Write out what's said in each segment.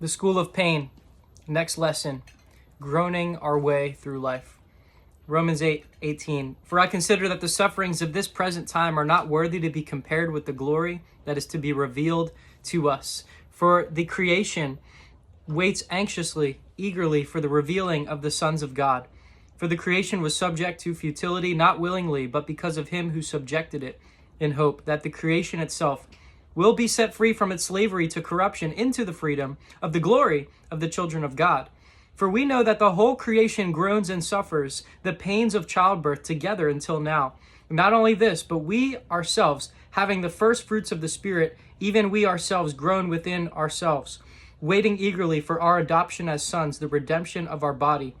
The School of Pain. Next lesson, groaning our way through life. Romans 8:18. For I consider that the sufferings of this present time are not worthy to be compared with the glory that is to be revealed to us. For the creation waits anxiously, eagerly for the revealing of the sons of God. For the creation was subject to futility, not willingly, but because of him who subjected it, in hope that the creation itself will be set free from its slavery to corruption into the freedom of the glory of the children of God. For we know that the whole creation groans and suffers the pains of childbirth together until now. Not only this, but we ourselves, having the first fruits of the Spirit, even we ourselves groan within ourselves, waiting eagerly for our adoption as sons, the redemption of our body.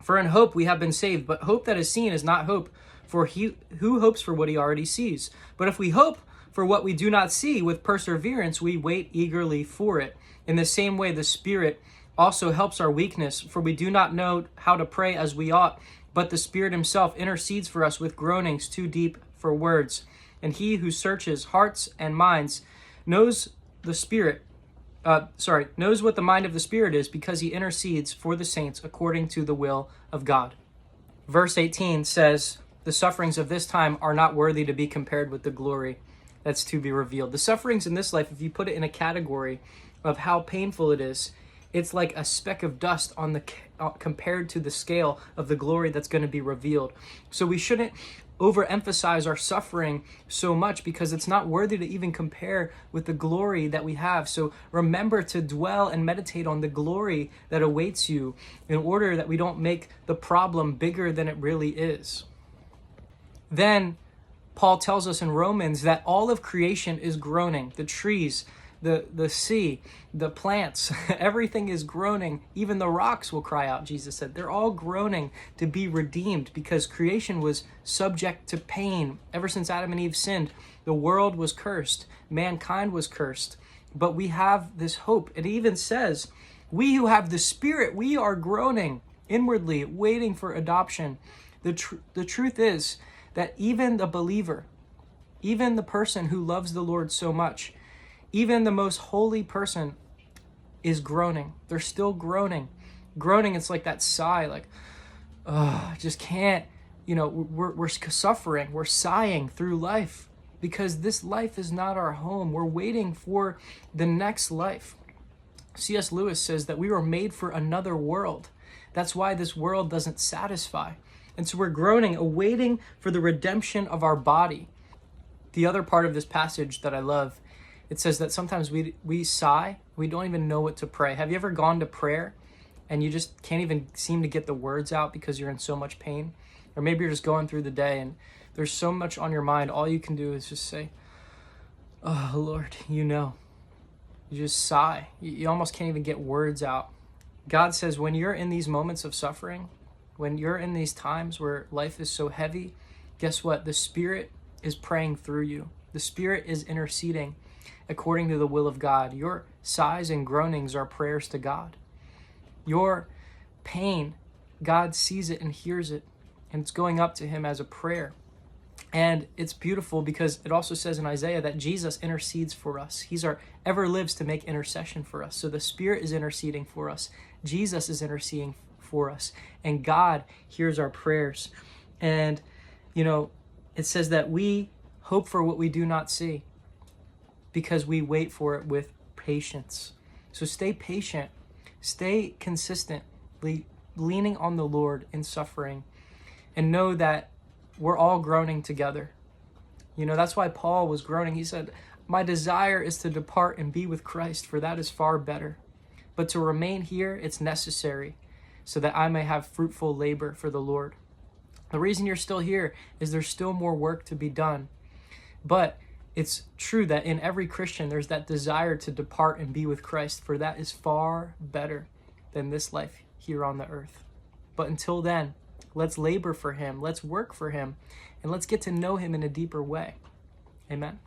For in hope we have been saved, but hope that is seen is not hope. For who hopes for what he already sees? But if we hope for what we do not see, with perseverance we wait eagerly for it. In the same way, the Spirit also helps our weakness, for we do not know how to pray as we ought, but the Spirit himself intercedes for us with groanings too deep for words. And he who searches hearts and minds knows knows what the mind of the Spirit is, because he intercedes for the saints according to the will of God. Verse 18 says, the sufferings of this time are not worthy to be compared with the glory that's to be revealed. The sufferings in this life, if you put it in a category of how painful it is, it's like a speck of dust on the compared to the scale of the glory that's going to be revealed. So we shouldn't overemphasize our suffering so much, because it's not worthy to even compare with the glory that we have. So remember to dwell and meditate on the glory that awaits you, in order that we don't make the problem bigger than it really is. Then Paul tells us in Romans that all of creation is groaning. The trees, the sea, the plants, everything is groaning. Even the rocks will cry out, Jesus said. They're all groaning to be redeemed, because creation was subject to pain. Ever since Adam and Eve sinned, the world was cursed. Mankind was cursed. But we have this hope. It even says, we who have the Spirit, we are groaning inwardly, waiting for adoption. The truth is that even the believer, even the person who loves the Lord so much, even the most holy person is groaning. They're still groaning. Groaning, it's like that sigh, like, oh, I just can't, we're suffering. We're sighing through life, because this life is not our home. We're waiting for the next life. C.S. Lewis says that we were made for another world. That's why this world doesn't satisfy. And so we're groaning, awaiting for the redemption of our body. The other part of this passage that I love, it says that sometimes we sigh, we don't even know what to pray. Have you ever gone to prayer and you just can't even seem to get the words out because you're in so much pain? Or maybe you're just going through the day and there's so much on your mind, all you can do is just say, oh, Lord, You just sigh. You almost can't even get words out. God says when you're in these moments of suffering, when you're in these times where life is so heavy, guess what? The Spirit is praying through you. The Spirit is interceding according to the will of God. Your sighs and groanings are prayers to God. Your pain, God sees it and hears it, and it's going up to him as a prayer. And it's beautiful, because it also says in Isaiah that Jesus intercedes for us. He's ever lives to make intercession for us. So the Spirit is interceding for us. Jesus is interceding for us, and God hears our prayers. And it says that we hope for what we do not see, because we wait for it with patience. So stay patient, stay consistently leaning on the Lord in suffering, and know that we're all groaning together. That's why Paul was groaning. He said, my desire is to depart and be with Christ, for that is far better. But to remain here, it's necessary, so that I may have fruitful labor for the Lord. The reason you're still here is there's still more work to be done. But it's true that in every Christian, there's that desire to depart and be with Christ, for that is far better than this life here on the earth. But until then, let's labor for him, let's work for him, and let's get to know him in a deeper way. Amen.